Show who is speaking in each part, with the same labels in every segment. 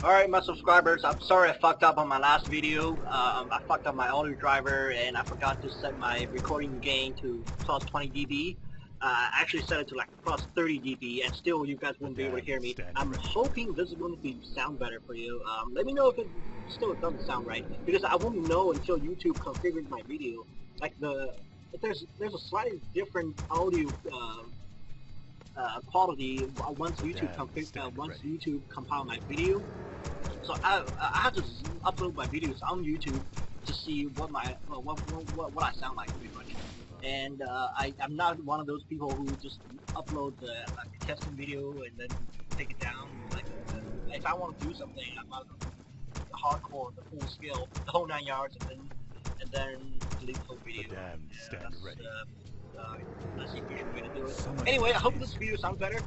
Speaker 1: Alright, my subscribers, I'm sorry I fucked up on my last video. I fucked up my audio driver and I forgot to set my recording gain to plus 20 dB. I actually set it to like plus 30 dB and still you guys wouldn't be able to hear me. I'm hoping this is going to be sound better for you. Let me know if it still doesn't sound right, because I won't know until YouTube configures my video. Like there's a slightly different audio quality once YouTube compile my video. So I have to upload my videos on YouTube to see what my what I sound like pretty much. And I'm not one of those people who just upload the like testing video and then take it down. Like if I want to do something, I'm not the hardcore, the full scale, the whole 9 yards, and then delete the whole video. That's the efficient way to do it. Anyway, I hope this video sounds better.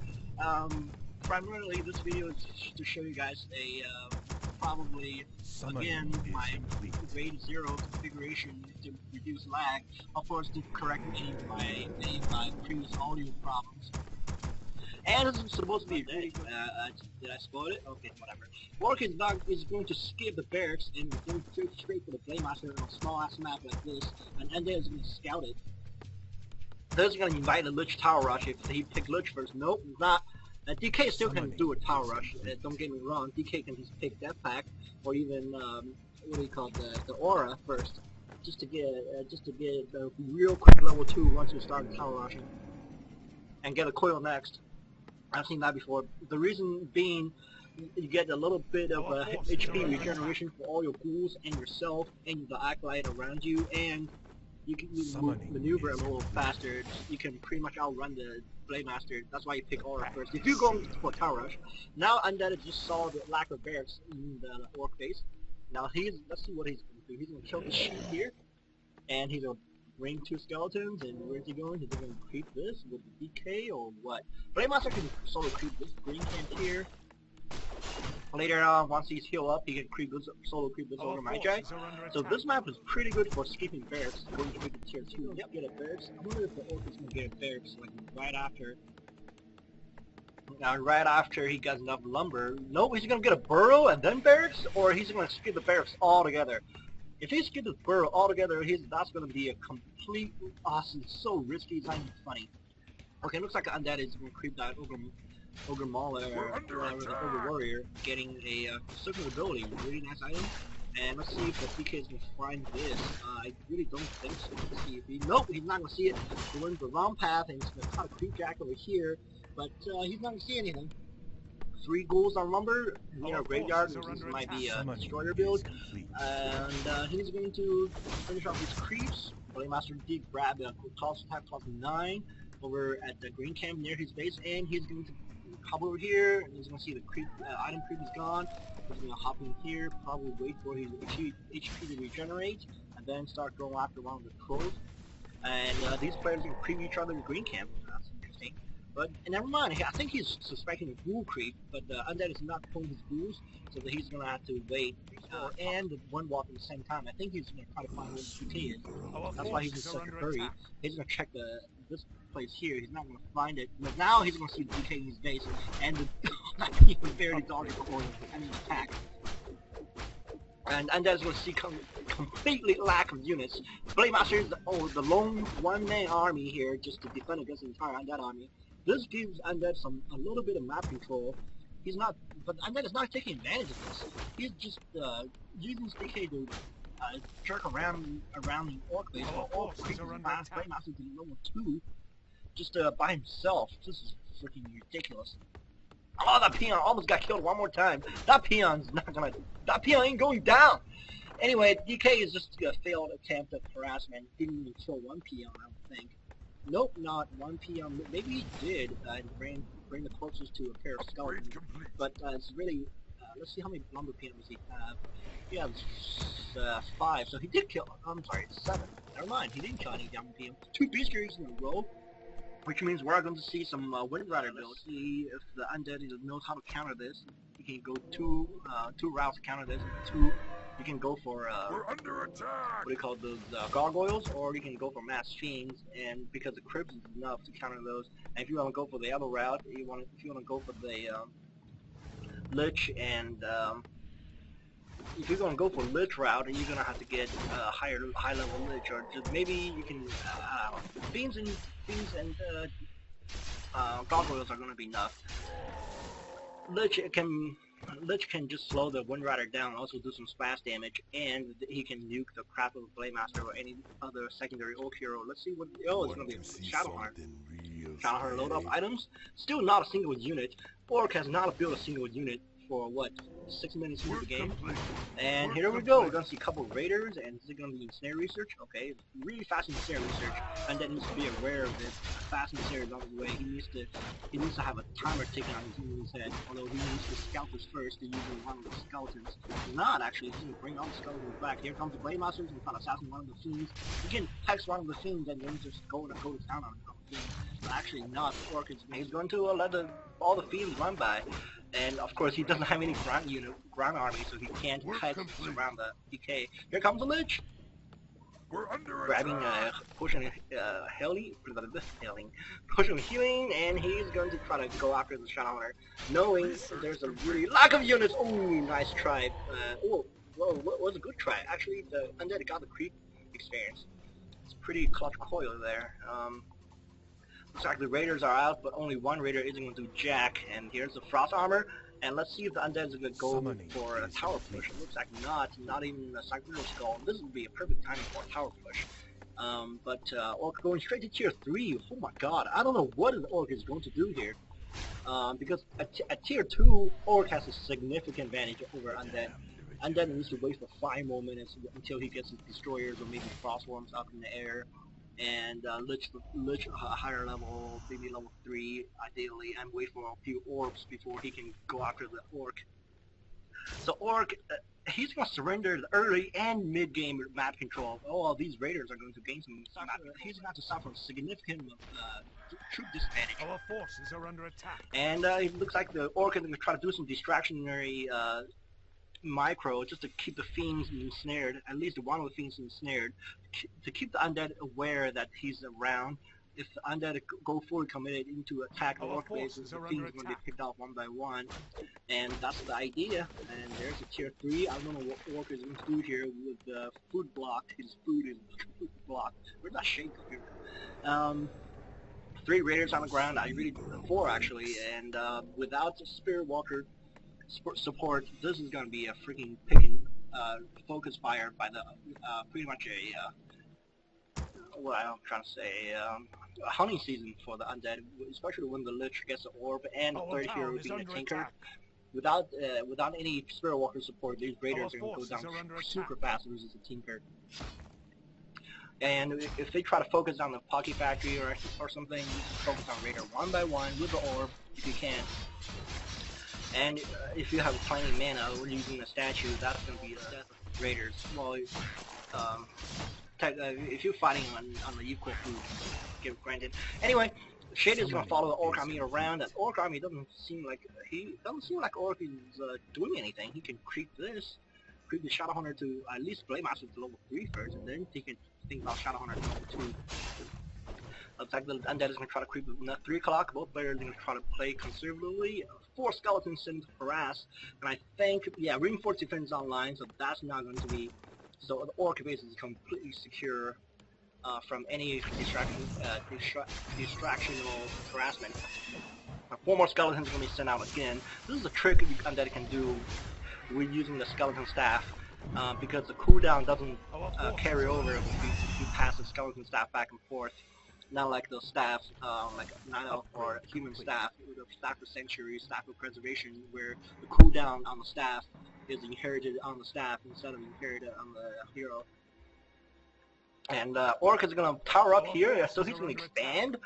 Speaker 1: Primarily, this video is to show you guys a probably again my grade 0 configuration to reduce lag. Of course, to correct any of my previous audio problems. And this is supposed to be really did I spoil it? Okay, whatever. Warwick is going to skip the barracks and going straight for the Playmaster on a small ass map like this, and then is going to scout it. There's going to invite a Lich Tower Rush if he picked Lich first. Nope, he's not. DK still can do a Tower Rush. Don't get me wrong. DK can just pick Death Pack or even what do you call it, the Aura first, just to get the real quick level 2 once you start Tower Rushing, and get a coil next. I've seen that before. The reason being, you get a little bit of HP regeneration for all your ghouls and yourself and the acolyte around you, and you can maneuver a little faster. You can pretty much outrun the Blade Master. That's why you pick Aura first. If you go for Tower Rush, now Undead just saw the lack of barracks in the Orc base. Now let's see what he's going to do. He's going to kill the sheep here, and he's going to bring 2 skeletons. And where's he going? Is he going to creep this with the DK or what? Blade Master can solo creep this green camp here. Later on, once he's healed up, he can solo creep this over my guy. So this map is pretty good for skipping barracks, going straight to tier 2. Yep, get a barracks. I wonder if the Orc is going to get a barracks like right after. Now, right after he gets enough lumber. Nope, he's going to get a burrow and then barracks, or he's going to skip the barracks altogether. If he skips the burrow altogether, that's going to be a complete awesome, so risky, it's not even funny. Okay, looks like Undead is going to creep that Ogre Mauler, the Ogre Warrior, getting a circular ability, really nice item. And let's see if the DK is going to find this. I really don't think so. Let's see if nope, he's not going to see it. He went the wrong path, and he's going to cut a creep jack over here, but he's not going to see anything. 3 ghouls on lumber near a graveyard, which this might be a destroyer build. And he's going to finish off his creeps. Playmaster did grab a toss attack plus 9 over at the green camp near his base, and he's going to hop over here, and he's going to see the creep, item creep is gone. He's going to hop in here, probably wait for his HP to regenerate, and then start going after one of the trolls. And these players can creep each other in green camp. That's interesting. But never mind, I think he's suspecting a ghoul creep, but Undead is not pulling his ghouls, so that he's going to have to wait and one walk at the same time. I think he's going to try to find where the DK is. That's why he's in such a hurry. He's going to check this place here. He's not going to find it, but now he's going to see the DK in his base, and he can barely dodge any attack. And Undead is going to see completely lack of units. Blade Master is the lone one-man army here just to defend against the entire Undead army. This gives Undead a little bit of map control. But Undead is not taking advantage of this. He's just using his DK to jerk around the Orc base, while Orc creeps past Blade Master to level 2, just by himself. This is freaking ridiculous. Oh, that peon almost got killed one more time. That peon ain't going down. Anyway, DK is just a failed attempt at harassment. Didn't even kill 1 peon, I don't think. Nope, not 1 peon. Maybe he did, bring the corpses to a pair of skeletons. But it's really, let's see how many lumber peons he have. He has 5, so he did kill, I'm sorry, 7. Never mind, he didn't kill any lumber peons. 2 beast carriers in a row. Which means we're going to see some Wind Rider builds. See if the Undead knows how to counter this. You can go two routes to counter this. You can go for
Speaker 2: we're under attack.
Speaker 1: What do you call those gargoyles, or you can go for mass fiends. And because the crypts is enough to counter those. And if you want to go for the other route, if you want to go for the Lich, and if you're gonna go for Lich route, you're gonna have to get high level Lich, or just maybe you can Fiends and Gargoyles are gonna be enough. Lich can just slow the Wind Rider down, also do some splash damage, and he can nuke the crap of the Blademaster or any other secondary Orc hero. Let's see what. Oh, it's gonna be Shadowheart. Shadowheart load up items. Still not a single unit. Orc has not built a single unit for what, 6 minutes into the game. And here we go. We're gonna see a couple of raiders, and this is gonna be snare research. Okay, really fast in snare research, and then needs to be aware of it. Fast and snare is on his way. He needs to have a timer ticking on his head. Although he needs to scout this first to use one of the skeletons. He's not actually. He's gonna bring all the skeletons back. Here comes the Blademaster. He's gonna assassinate one of the fiends. He can hex one of the fiends, and then just go to town on the fiend. But actually, not Orc. He's going to let all the fiends run by. And of course he doesn't have any ground army, so he can't hex around the DK. Here comes the Lich! Grabbing pushing healing, and he's going to try to go after the Shadowhunter, knowing there's a really lack of units. Oh, nice try. Whoa, was a good try. Actually, the Undead got the creep experience. It's pretty clutch coil there. Looks like the raiders are out, but only one raider isn't going to do jack. And here's the frost armor. And let's see if the undead is going to go for a tower push. It looks like not even a Cycloneal Skull. This would be a perfect timing for a tower push. Orc going straight to tier 3. Oh my god, I don't know what the Orc is going to do here. Because at tier 2, Orc has a significant advantage over Undead. Undead needs to wait for 5 more minutes until he gets his destroyers or maybe frostworms up in the air. And Lich higher level, maybe level 3 ideally, and wait for a few orbs before he can go after the Orc. So Orc, he's going to surrender the early and mid-game map control. Oh, these raiders are going to gain some map control. He's going to suffer significant troop disadvantage.
Speaker 2: Our forces are under attack.
Speaker 1: And it looks like the Orc is going to try to do some distractionary micro just to keep the fiends ensnared, at least one of the fiends ensnared, to keep the undead aware that he's around. If the undead go fully committed into attack the Orc bases, the fiends are going to be picked off one by one, and that's the idea. And there's a tier 3. I don't know what Orc is going to do here with the food block. His food is blocked. Where's that shake here? 3 raiders on the ground. 4 actually, and without Spirit Walker support, this is going to be a freaking focus fire by the pretty much what I'm trying to say, a hunting season for the undead, especially when the Lich gets the orb and the third hero being a tinker. Without any Spirit Walker support, these raiders are going to go down super fast versus a tinker. And if they try to focus on the Pocky Factory or something, you just focus on raider one by one with the orb if you can. And if you have plenty of mana or using a statue, that's going to be the death of raiders. Well, if you're fighting on the equal food, give granted. Anyway, Shade is going to follow the Orc army around. That Orc army doesn't seem like Orc is doing anything. He can creep this, creep the Shadowhunter to at least Blademaster to level 3 first, and then he can think about Shadowhunter to level 2. Looks like the undead is going to try to creep at 3 o'clock. Both players are going to try to play conservatively. 4 skeletons sent to harass. And I think, yeah, reinforced defense online, so that's not going to be... So the Orc base is completely secure from any distractional harassment. 4 more skeletons are going to be sent out again. This is a trick the undead can do with using the skeleton staff. Because the cooldown doesn't carry over if you pass the skeleton staff back and forth. Not like the staff, like Nano or human staff, the staff of Sanctuary, staff of Preservation, where the cooldown on the staff is inherited on the staff instead of inherited on the hero. And Orc is going to tower up here, so he's going to expand.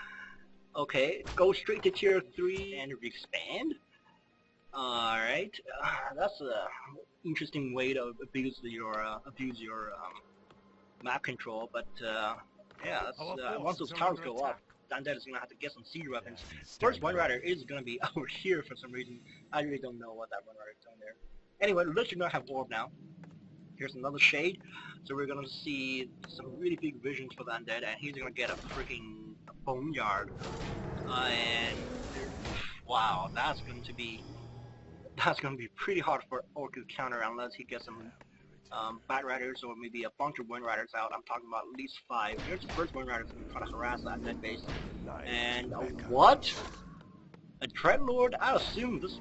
Speaker 1: Okay, go straight to tier 3 and expand. Alright, that's a interesting way to abuse your map control, but yeah, once those towers go up, Undead is going to have to get some siege weapons. First Wind Rider is going to be over here for some reason. I really don't know what that Wind Rider is doing there. Anyway, let's not have Orb now. Here's another Shade. So we're going to see some really big visions for the Undead, and he's going to get a freaking boneyard. And wow, that's going to be That's going to be pretty hard for Orc to counter unless he gets some Bat Riders or maybe a bunch of Wind Riders out. I'm talking about at least 5. Here's the first Wind Rider going to try to harass that dead base. And what? A Dreadlord? I assume this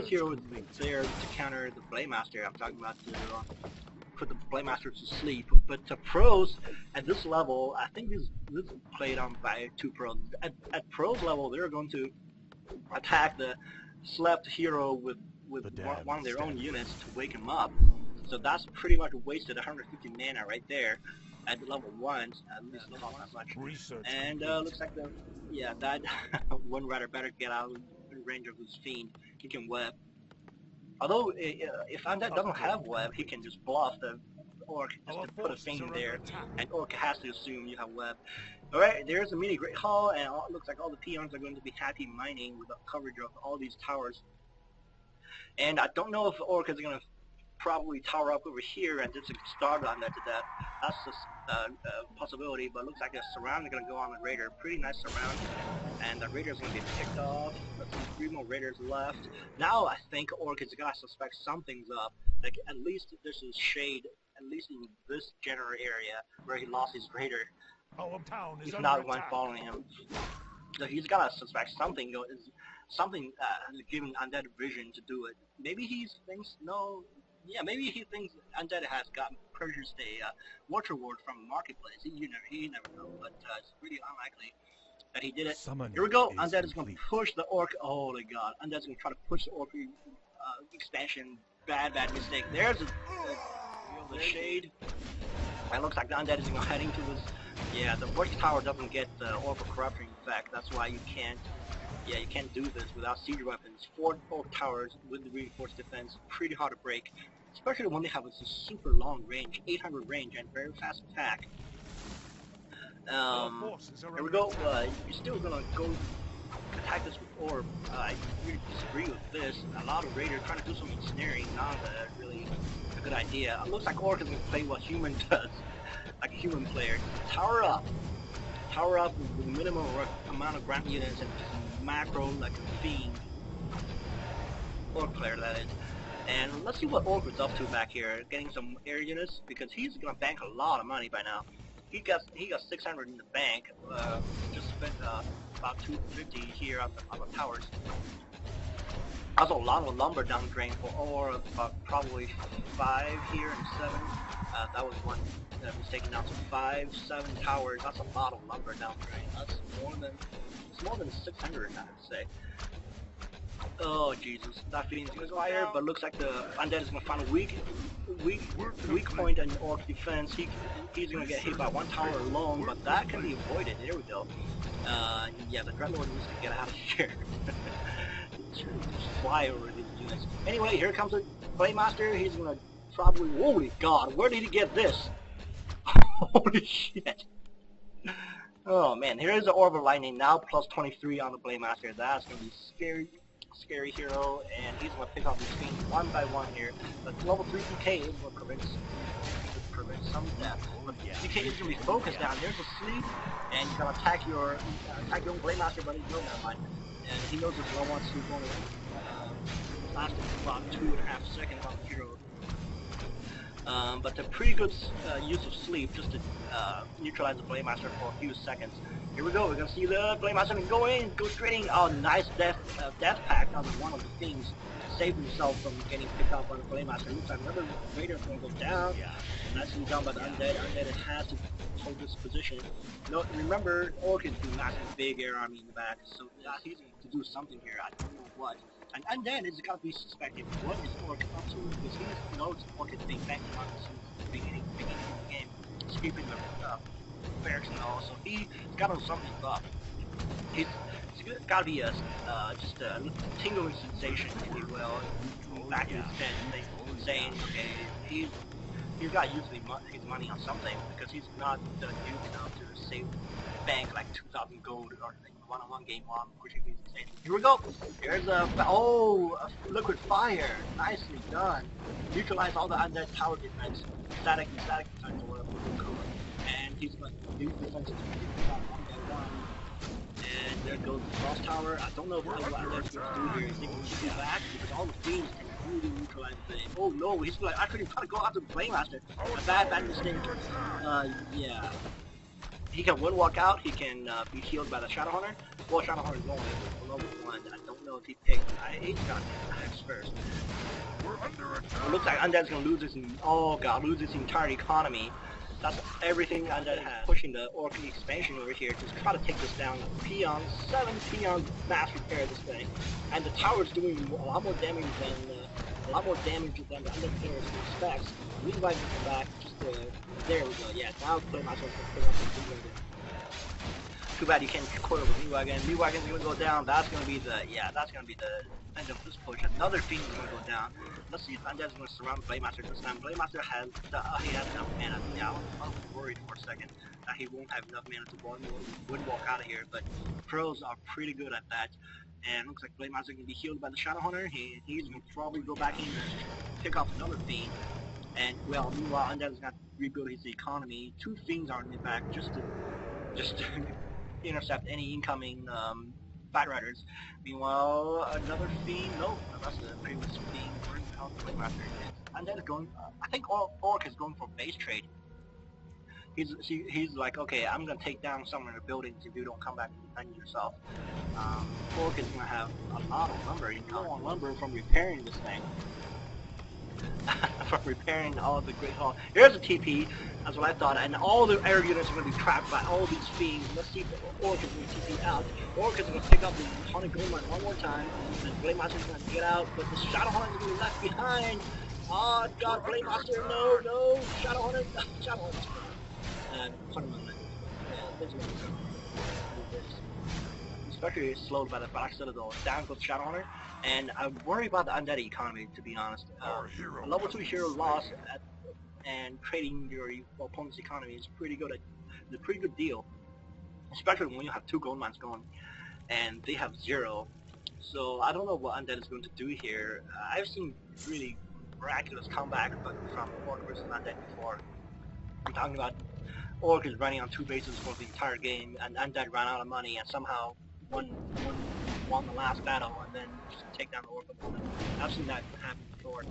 Speaker 1: hero is there to counter the Blademaster. I'm talking about to put the Blademaster to sleep. But to pros at this level, I think this is played on by 2 pros. At pros level, they're going to attack the slept hero with one of their own units to wake him up. So that's pretty much wasted 150 mana right there at level 1, at least not that much. And looks like that Wind Rider better get out of range of his Fiend. He can web. Although if Undead doesn't have web, he can just bluff the Orc just to put a Fiend there, and Orc has to assume you have web. Alright, there's a mini Great Hall, and it looks like all the peons are going to be happy mining with the coverage of all these towers. And I don't know if Orc is going to probably tower up over here and just start on that to that. That's just a possibility, but it looks like a surround is going to go on the Raider. Pretty nice surround, and the Raider is going to be picked off. Let's see, 3 more Raiders left. Now I think Orc is going to suspect something's up. Like at least this is shade, at least in this general area where he lost his Raider. He's not one following him. So he's got to suspect something giving Undead vision to do it. Maybe he thinks, maybe he thinks Undead has gotten purchased a Watcher Ward from a marketplace. He never know, but it's really unlikely that he did it. Here we go. Undead is going to push the Orc. Oh my god. Undead's going to try to push the Orc expansion. Bad mistake. There's the shade. It looks like the Undead is going to head into this. Yeah, the Voice Tower doesn't get the Orc Corruption effect. That's why you can't do this without siege weapons. 4 Orc Towers with the reinforced defense, pretty hard to break, especially when they have a super long range, 800 range and very fast attack. Here we go. You're still gonna go attack this with Orb. I really disagree with this. A lot of Raiders trying to do some ensnaring, not really a good idea. It looks like Orc is gonna play what Human does, like a human player. Tower up with the minimum amount of ground units and just macro like a fiend. Orc player, that is. And let's see what Orc is up to back here, getting some air units, because he's gonna bank a lot of money by now. He got 600 in the bank. Just spent about 250 here on the towers. Also, a lot of lumber down the drain for ore, probably 5 here and 7. That was one mistake. Now to 5, 7 towers. That's a lot of lumber down the drain. That's more than 600, I would say. Oh Jesus, that Fiend's gonna fire, but looks like the Undead is gonna find a weak point in Orc defense. He's gonna get hit by 1 tower alone, but that can be avoided. There we go. Yeah, the Dreadlord needs to get out of here. Just fly over these units. Anyway, here comes the Blademaster. He's gonna probably. Holy God, where did he get this? Holy shit! Oh man, here is the Orb of Lightning now, plus 23 on the Blademaster. That's gonna be scary hero, and he's gonna pick off these fiends one by one here. But level 3 DK is gonna prevent some death. But DK is gonna be focused down. There's a sleep, and you're gonna attack your own Blademaster, but he's no mind. And he knows this level 1 sleep only lasted about 2.5 seconds on the hero. But a pretty good use of sleep just to neutralize the Blademaster for a few seconds. Here we go, we're gonna see the Blademaster go in, go straight in. Oh, nice death pact on one of the things to save himself from getting picked up by the Blademaster. Looks like another Raider is gonna go down. Nicely done by the Undead. Undead has to hold this position. No, remember, Orc is a massive big air army in the back, so he's going to do something here. I don't know what. And Undead is got to be suspected. What is Orc up to? Because he knows Orc is being backed on since the beginning of the game, sweeping the barracks and all. So he's got to know something's up. It's got to be just a tingling sensation, if you will, back in his head, saying, okay, he's got to use his money on something, because he's not done enough to save bank like 2,000 gold or like one-on-one game while I'm pushing these things. Here we go. There's a liquid fire. Nicely done. Neutralize all the Undead tower defense, static defense or whatever we call it. And he's going to do defense one by one. And there goes the cross tower. I don't know what Undead's going to do here. Is he going to keep it back? Because all the fiends can really neutralize the... Oh no, he's like actually trying to go after the Playmaster. A bad mistake. Yeah. He can one walk out, he can be healed by the Shadow Hunter. Well, Shadow Hunter is only level 1. I don't know if he picked. He's got axe first. It looks like Undead's gonna lose his, oh god, lose his entire economy. That's everything Undead has. Pushing the Orc expansion over here to try to take this down. Peons, 7 peons mass repair this thing. And the tower's doing a lot more damage than the Undead players expects. WE.GIGABYTE can come back, just there we go, yeah, now Playmaster's gonna pick up the WE.GIGABYTE. Too bad you can't coil with WE.GIGABYTE. WE.GIGABYTE's gonna go down, that's gonna be the end of this push. Another Fiend is gonna go down. Let's see if Undead's gonna surround Playmaster this time. Playmaster has, he has enough mana. Yeah, I was worried for a second that he won't have enough mana to wouldn't walk out of here, but pros are pretty good at that. And looks like Playmaster can be healed by the Shadow Hunter. He's gonna probably go back in and pick off another Fiend. And well, meanwhile, Undead's got to rebuild his economy. 2 Fiends are in the back just to intercept any incoming Bat Riders. Meanwhile, another Fiend. No, that's the previous Fiend. Where's the hell the Playmaster is? Undead is going. I think Orc is going for base trade. He's like, okay, I'm gonna take down some of the buildings if you don't come back and defend yourself. Orc is gonna have a lot of lumber. You don't want lumber from repairing this thing. From repairing all of the Great Hall. Here's a TP, that's what I thought, and all the air units are going to be trapped by all these fiends. Let's see if Orc is going to TP out. Orc is going to pick up the Haunted Gold Mine one more time, and Playmaster is going to get out, but the Shadow Hunter is going to be left behind. Oh god, Playmaster, no, Shadow Hunter, Shadow Hunter. Especially slowed by the Black Citadel. Down goes Shadow Hunter, and I'm worried about the Undead economy, to be honest. A level 2 hero loss and trading your opponent's economy is pretty good. It's a pretty good deal, especially when you have 2 gold mines going, and they have 0. So I don't know what Undead is going to do here. I've seen really miraculous comeback, but from Orc versus Undead before. I'm talking about Orc is running on 2 bases for the entire game, and Undead ran out of money and somehow won the last battle and then just take down the Orc opponent. I've seen that happen before.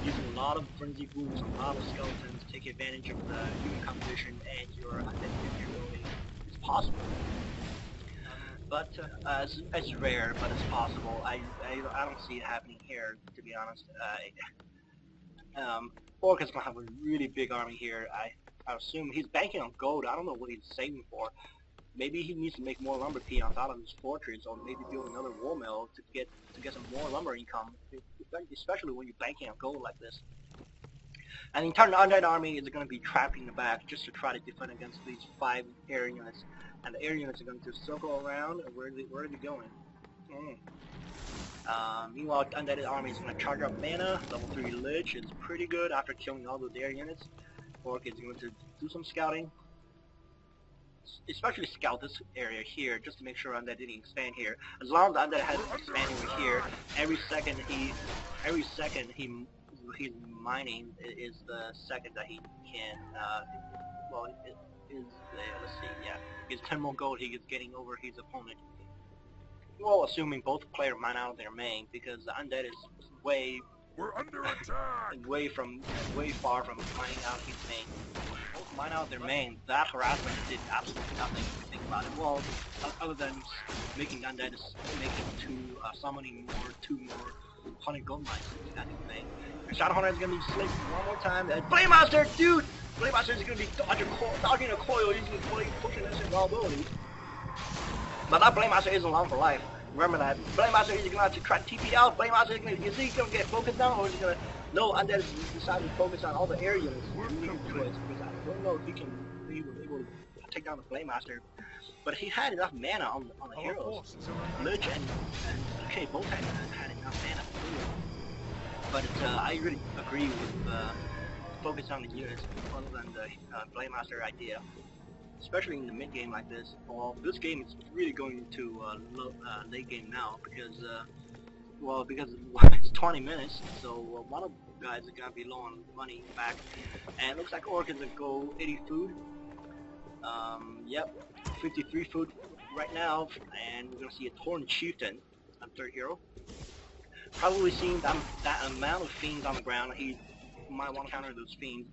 Speaker 1: Using a lot of frenzy boots, a lot of skeletons, take advantage of the human competition and your Undead capability. It's possible. But it's rare, but it's possible. I don't see it happening here, to be honest. Orc is gonna have a really big army here. I assume he's banking on gold. I don't know what he's saving for. Maybe he needs to make more lumber peons out of his fortress, or maybe build another war mill to get some more lumber income, especially when you're banking on gold like this. And the entire Undead army is going to be trapped in the back just to try to defend against these 5 air units. And the air units are going to circle around. Where are they going? Meanwhile, Undead army is going to charge up mana. Level 3 Lich is pretty good after killing all those air units. Orc is going to do some scouting, especially scout this area here just to make sure Undead didn't expand here. As long as Undead has expanded over here, every second he's mining is the second that he can. Well, it is. Let's see. Yeah, he's 10 more gold. He is getting over his opponent. Well, assuming both players mine out their main, because the Undead is way.
Speaker 2: We're under attack.
Speaker 1: way far from mining out his main. Both mine out their main. That harassment did absolutely nothing if you think about it. Well, other than making Undead summoning 2 more Haunted Gold Mines kind of thing. And Shadow Hunter is gonna be slick one more time. Playmaster, dude! Playmaster is gonna be dodging a coil using pushing this invulnerability. But that Playmaster isn't long for life. Remember that. Playmaster is gonna have to try to TP out. Playmaster is he gonna get focused down, or is he gonna? No, Undead is decided to focus on all the air units. Really good choice, because I don't know if he was able to take down the Playmaster, but he had enough mana on the heroes. Lich and okay, both had enough mana. But I really agree with focus on the units other than the Playmaster idea. Especially in the mid game like this. Well, this game is really going into late game now because it's 20 minutes, so one of the guys is gonna be low on money back, and it looks like Orc is gonna go 80 food. Yep, 53 food right now, and we're gonna see a Torn Chieftain on third hero. Probably seeing that amount of fiends on the ground, he might want to counter those fiends.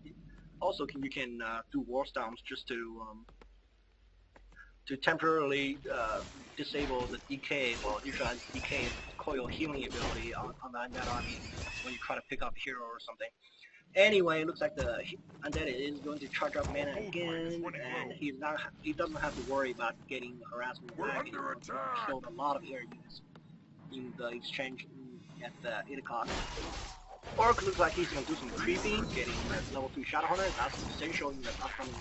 Speaker 1: Also, you can do war stomps just to temporarily disable the DK, well, utilize DK coil healing ability on that army when you try to pick up a hero or something. Anyway, it looks like the undead is going to charge up mana again, and he doesn't have to worry about getting harassment back. He killed a lot of air units in the exchange at the 8 o'clock. Orc looks like he's going to do some creeping, getting level 2 Shadow Hunter. That's essential in the upcoming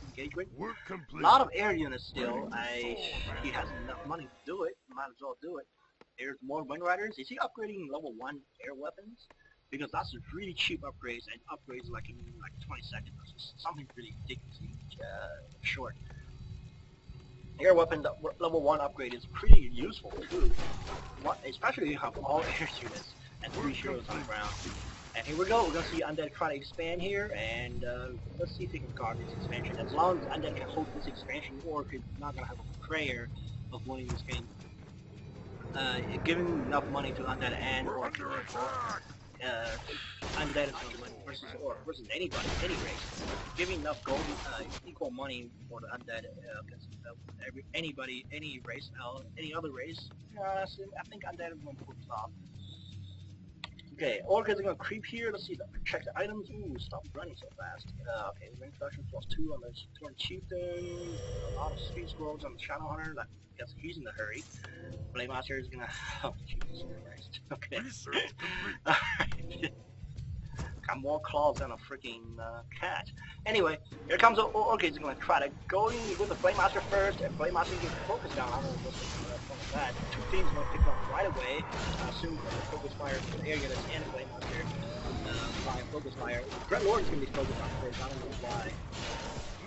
Speaker 1: engagement. A lot of air units still. He has enough money to do it. Might as well do it. There's more Wind Riders. Is he upgrading level 1 air weapons? Because that's a really cheap upgrades, and upgrades like in like 20 seconds. Something really ridiculously short. Air weapon level 1 upgrade is pretty useful too. Especially if you have all air units and 3 heroes on the ground. And here we go, we're gonna see Undead try to expand here, and let's see if he can guard this expansion. As long as Undead can hold this expansion, Orc is not gonna have a prayer of winning this game. Giving enough money to Undead and Orc, Undead is gonna win versus Orc, versus anybody, any race. Giving enough gold, equal money for the Undead, anybody, any race, any other race, so I think Undead is gonna pull this off. Okay, Orc is gonna creep here. Let's see, check the items. Ooh, stop running so fast. Okay, range reduction +2 on the Torn Chieftain. A lot of speed scrolls on the Shadow Hunter. I guess he's in a hurry. Blademaster is gonna. Oh, Jesus Christ. Okay. Alright. Got more claws than a freaking cat. Anyway, here comes the Orc. He's gonna try to go in with the Blademaster first, and Blademaster gets focused down. I don't know what's the that. 2 things gonna pick up right away. Soon focus fire for the air units and the Blademaster. By focus fire. Dreadlord is gonna be focused on first. I don't know why.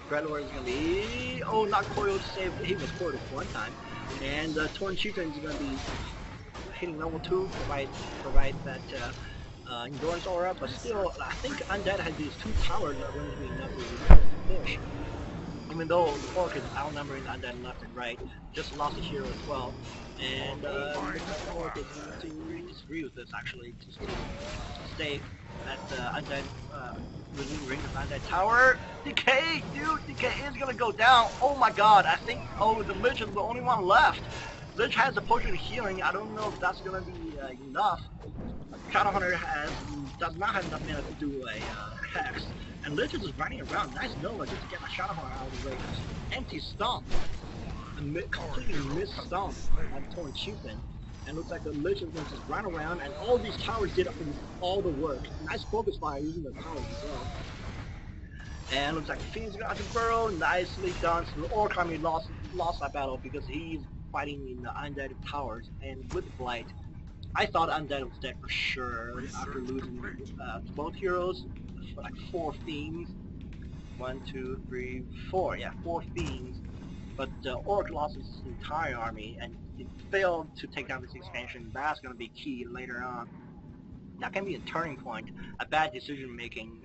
Speaker 1: Dreadlord is gonna be not coiled to save. He was coiled one time, and Torn Chieftain is gonna be hitting level 2, provide that. Endurance aura, but still, I think Undead has these 2 towers that are going to be enough to finish. Even though Orc is outnumbering Undead left and right, just lost a hero as well. And Orc is going to disagree with this actually, just to stay at the Undead within ring of Undead tower. Decay, dude, Decay is going to go down. Oh my god, I think, the Lich is the only one left. Lich has a potion of healing. I don't know if that's going to be enough. Shadow Hunter does not have enough mana to do a hex, and Lich is just running around. Nice Nova just to get my Shadow Hunter out of the way. Empty stomp, completely missed stomp on Torn Chieftain, and looks like the Lich is going to just run around, and all these towers did all the work. Nice focus fire using the towers as well. And looks like the Fiend's got to burrow. Nicely done. So the Orc army lost that battle because he's fighting in the Undead towers, and with Blight. I thought Undead was dead for sure after losing both heroes, like 4 fiends. 1, 2, 3, 4. Yeah, 4 fiends. But Orc lost his entire army and it failed to take down this expansion. That's going to be key later on. That can be a turning point, a bad decision making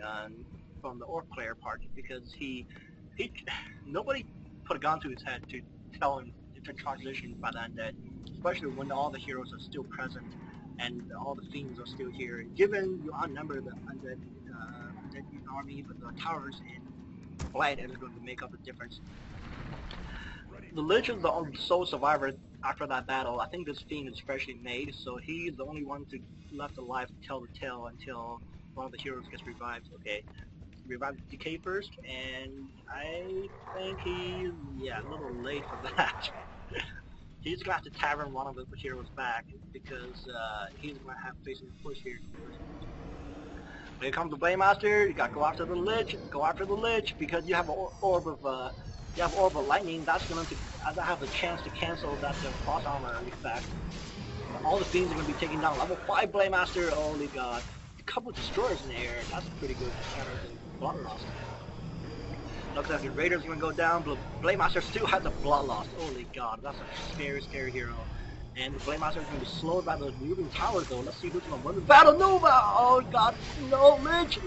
Speaker 1: from the Orc player part, because nobody put a gun to his head to tell him to transition by the Undead. Especially when all the heroes are still present and all the fiends are still here. Given you outnumber the Undead army, but the towers in Blight are going to make up the difference. The Lich is the sole survivor after that battle. I think this fiend is freshly made, so he's the only one left alive to tell the tale until one of the heroes gets revived. Okay, revive Decay first, and I think he's a little late for that. He's gonna have to tavern one of the heroes back because he's gonna have facing a push here. When it comes to Blademaster, you gotta go after the Lich. Go after the Lich because you have an orb of lightning. That's gonna have a chance to cancel that cross armor effect. All the fiends are gonna be taking down level 5 Blademaster. Holy god! A couple of destroyers in the air. That's pretty good counter to blood loss. Looks like the Raider's gonna go down, but Blademaster still has a bloodlust. Holy god, that's a scary, scary hero. And the Blademaster is gonna be slowed by the moving towers though. Let's see who's gonna win the battle. Nova! Oh god, no, Lich!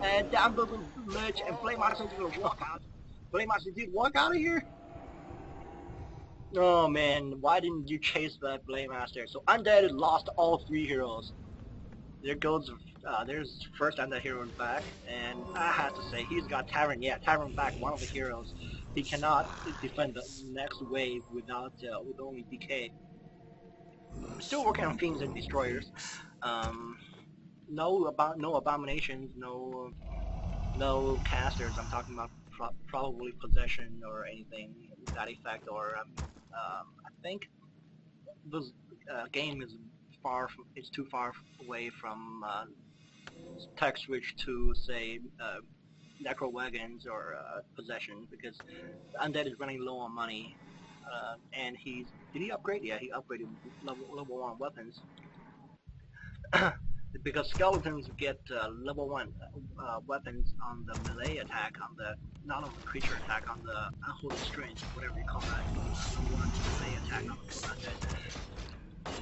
Speaker 1: And down goes the Lich, and Blademaster's gonna walk out. Blademaster did walk out of here? Oh man, why didn't you chase that Blade Master? So Undead lost all 3 heroes. There goes, there's first Undead hero back, and I have to say, he's got Tavern, yeah, Tavern back, one of the heroes. He cannot defend the next wave without, with only DK. Still working on Fiends and Destroyers. No abominations, no casters. I'm talking about probably possession or anything to that effect. Or I think this game is it's too far away from tech switch to say necro wagons or possession, because undead is running low on money. And did he upgrade? Yeah, he upgraded level 1 weapons. Because skeletons get level 1 weapons on the melee attack, not on the creature attack, on the unholy strength, whatever you call that, level 1 melee attack on the undead.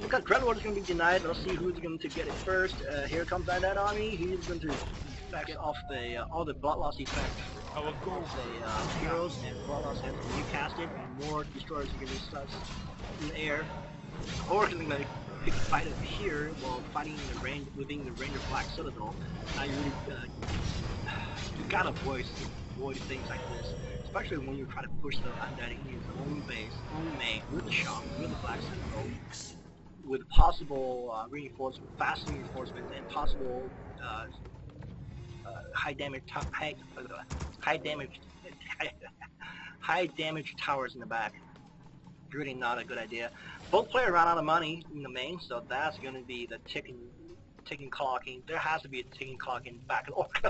Speaker 1: Because Dreadlord is going to be denied. Let's see who's going to get it first. Here comes that army. He's going to effect off all the blood loss effect of the heroes, and blood loss has to be recasted, and more destroyers are going to be stuck in the air. Or can they pick a fight over here while fighting in the range, within the range of Black Citadel? You really, you gotta avoid things like this, especially when you try to push the undead in his own base, own main, with the shock, with the Black Citadel, with possible fast reinforcements, and possible high damage towers in the back. Really not a good idea. Both players ran out of money in the main, so that's going to be the ticking clocking. There has to be a ticking clock in the back of Orc,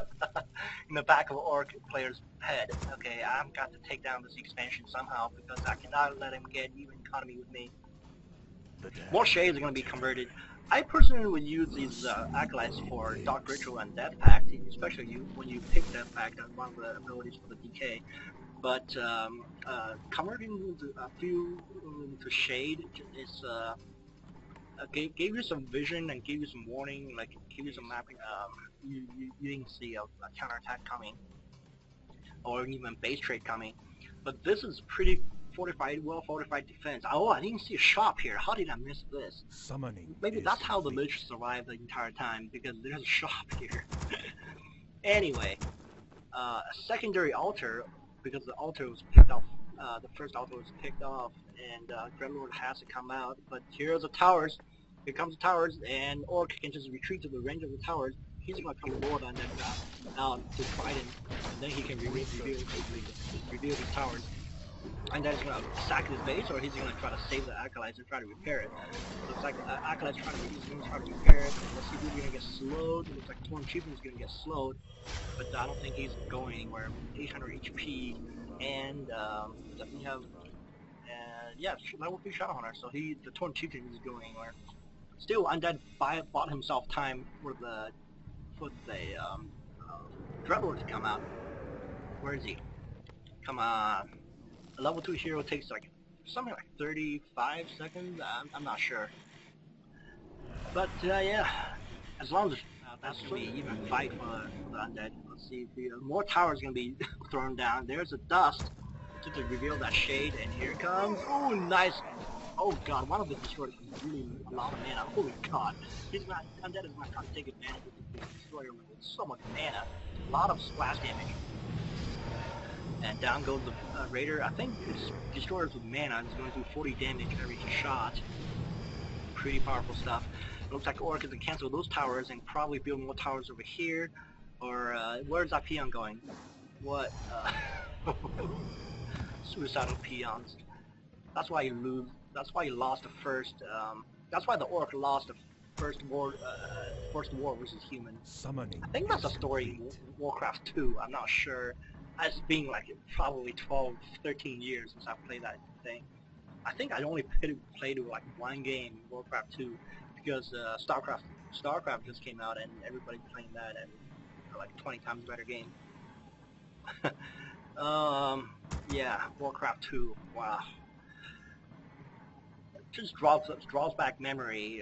Speaker 1: in the back of Orc player's head. Okay, I've got to take down this expansion somehow, because I cannot let him get even economy with me. More shades are going to be converted. I personally would use these acolytes for Dark Ritual and Death Pact, especially when you pick Death Pact as one of the abilities for the DK. But converting into a few into shade is gave you some vision and gave you some warning, like gave you some mapping. You didn't see a counterattack coming, or even base trade coming. But this is pretty well fortified defense. Oh, I didn't see a shop here. How did I miss this? Maybe that's how the Lich survived the entire time, because there's a shop here. Anyway, a secondary altar, because the altar was picked off, the first altar was picked off, and Dreadlord has to come out. But here's the towers. Here comes the towers, and Orc can just retreat to the range of the towers. He's going to come Lord on that out to fight him, and then he can reveal his towers. And then he's going to sack his base, or he's going to try to save the Acolytes and try to repair it. Looks like the Acolytes trying to repair it. Let's see who's going to get slowed. It looks like Torn Chieftain is going to get slowed, but I don't think he's going anywhere. 800 HP, and doesn't have, yeah, level 3 Shadowhunter, so the Torn Chieftain is going anywhere. Still, Undead bought himself time for the Dreadlord to come out. Where is he? Come on. A level 2 hero takes like something like 35 seconds. I'm not sure. But yeah, as long as that's gonna be even fight for the undead. Let's see if more towers gonna be thrown down. There's a dust to reveal that shade, and here it comes. Oh, nice. Oh god, one of the destroyers is really a lot of mana. Holy god, undead is not trying to take advantage of the destroyer with so much mana. A lot of splash damage. And down goes the Raider. I think it's destroyers with mana. It's going to do 40 damage every shot. Pretty powerful stuff. It looks like Orc is going to cancel those towers and probably build more towers over here. Or where's that peon going? What? Suicidal peons. That's why you lose. That's why you lost the first. That's why the Orc lost the first war versus human. I think that's a story in Warcraft 2. I'm not sure. It's been like probably 12, 13 years since I played that thing. I think I only played like one game in Warcraft 2, because StarCraft just came out and everybody's playing that, and like 20 times better game. Yeah, Warcraft 2. Wow. Just draws back memory.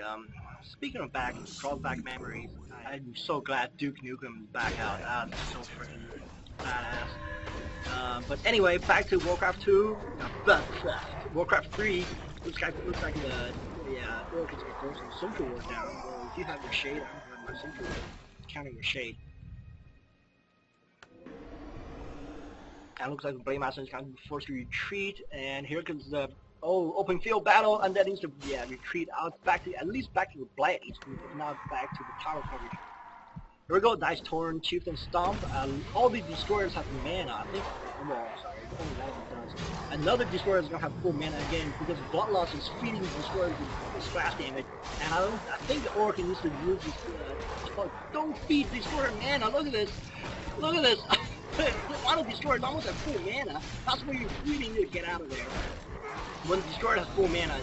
Speaker 1: Speaking of draws back memories, I'm so glad Duke Nukem is back out. That's so freaking badass. But anyway, back to Warcraft 2. Warcraft 3 looks like the orc is going to throw some social ward down. Well, if you have your shade, I'm going to have my social ward counting your shade. And looks like the Blade Master is going to be forced to retreat, and here comes the open field battle, and that needs to retreat out back to at least back to the Blades, if not back to the tower coverage. Here we go, Dice Torn, Chieftain Stomp. All the destroyers have mana, I think. Well, sorry, only that one does. Another destroyer is gonna have full mana again because Bloodlust is feeding the destroyer with splash damage, and I think the orc needs to use this. Don't feed destroyer mana. Look at this. Look at this. Why the destroyer is almost at full mana? That's where you really need to get out of there. When the destroyer has full mana,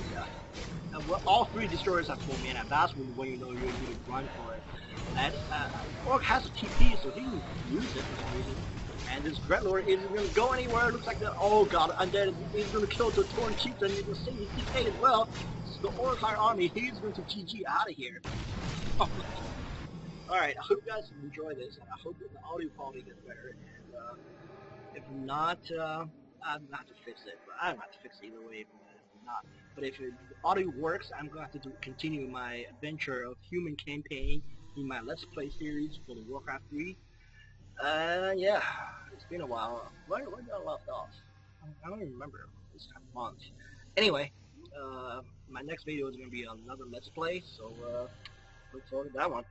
Speaker 1: well, all three destroyers have full mana. That's when you know you need to run for it. And orc has a TP, so he can use it for some reason. And this Dreadlord isn't going to go anywhere. It looks like the undead is going to kill the Torn Chieftain. You can see his TK as well. So the Orc army, he's going to GG out of here. Alright, I hope you guys enjoy this, and I hope that the audio quality gets better. And if not, I'm going to have to fix it. But I don't have to fix it either way if not. But if the audio works, I'm going to have to continue my adventure of human campaign in my Let's Play series for the Warcraft 3. Yeah, it's been a while. Where did I left off? I don't even remember. It's kind of months. Anyway, my next video is going to be another Let's Play, so look forward to that one.